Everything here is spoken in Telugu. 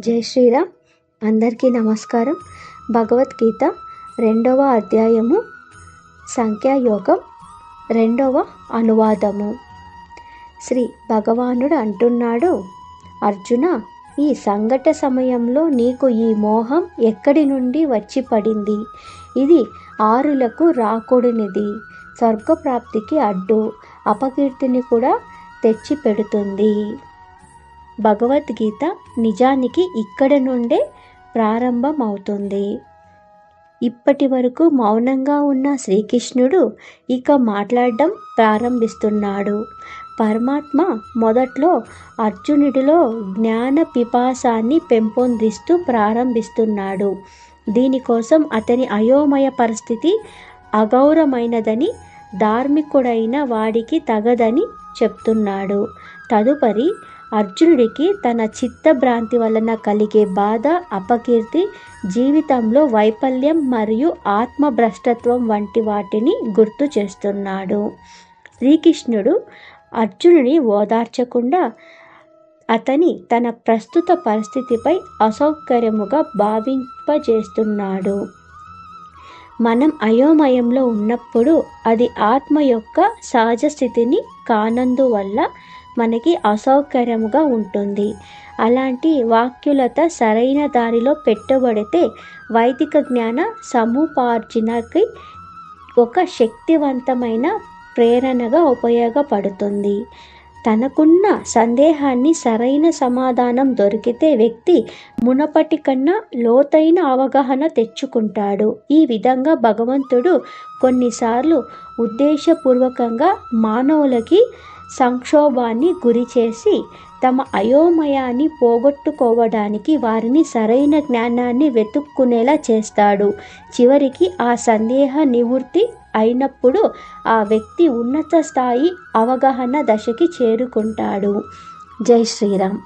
జై శ్రీరామ్. అందరికీ నమస్కారం. భగవద్గీత 2వ అధ్యాయము సంఖ్యాయోగం 2వ అనువాదము. శ్రీ భగవానుడు అంటున్నాడు, అర్జున, ఈ సంఘట సమయంలో నీకు ఈ మోహం ఎక్కడి నుండి వచ్చి పడింది? ఇది ఆరులకు రాకూడనిది, స్వర్గప్రాప్తికి అడ్డు, అపకీర్తిని కూడా తెచ్చి పెడుతుంది. భగవద్గీత నిజానికి ఇక్కడ నుండే ప్రారంభమవుతుంది. ఇప్పటి వరకు మౌనంగా ఉన్న శ్రీకృష్ణుడు ఇక మాట్లాడడం ప్రారంభిస్తున్నాడు. పరమాత్మ మొదట్లో అర్జునుడిలో జ్ఞాన పిపాసాన్ని పెంపొందిస్తూ ప్రారంభిస్తున్నాడు. దీనికోసం అతని అయోమయ పరిస్థితి అగౌరవమైనదని, ధార్మికుడైన వాడికి తగదని చెప్తున్నాడు. తదుపరి అర్జునుడికి తన చిత్తభ్రాంతి వలన కలిగే బాధ, అపకీర్తి, జీవితంలో వైఫల్యం మరియు ఆత్మభ్రష్టత్వం వంటి వాటిని గుర్తు చేస్తున్నాడు. శ్రీకృష్ణుడు అర్జునుని ఓదార్చకుండా అతని తన ప్రస్తుత పరిస్థితిపై అసౌకర్యముగా భావింపజేస్తున్నాడు. మనం అయోమయంలో ఉన్నప్పుడు అది ఆత్మ యొక్క సహజ స్థితిని కానందువల్ల మనకి అసౌకర్యముగా ఉంటుంది. అలాంటి వాక్యులత సరైన దారిలో పెట్టబడితే వైదిక జ్ఞాన సముపార్జనకి ఒక శక్తివంతమైన ప్రేరణగా ఉపయోగపడుతుంది. తనకున్న సందేహాన్ని సరైన సమాధానం దొరికితే వ్యక్తి మునపటి కన్నా లోతైన అవగాహన తెచ్చుకుంటాడు. ఈ విధంగా భగవంతుడు కొన్నిసార్లు ఉద్దేశపూర్వకంగా మానవులకి సంక్షోభాన్ని గురిచేసి తమ అయోమయాన్ని పోగొట్టుకోవడానికి వారిని సరైన జ్ఞానాన్ని వెతుక్కునేలా చేస్తాడు. చివరికి ఆ సందేహ నివృత్తి అయినప్పుడు ఆ వ్యక్తి ఉన్నత స్థాయి అవగాహన దశకి చేరుకుంటాడు. జై శ్రీరామ్.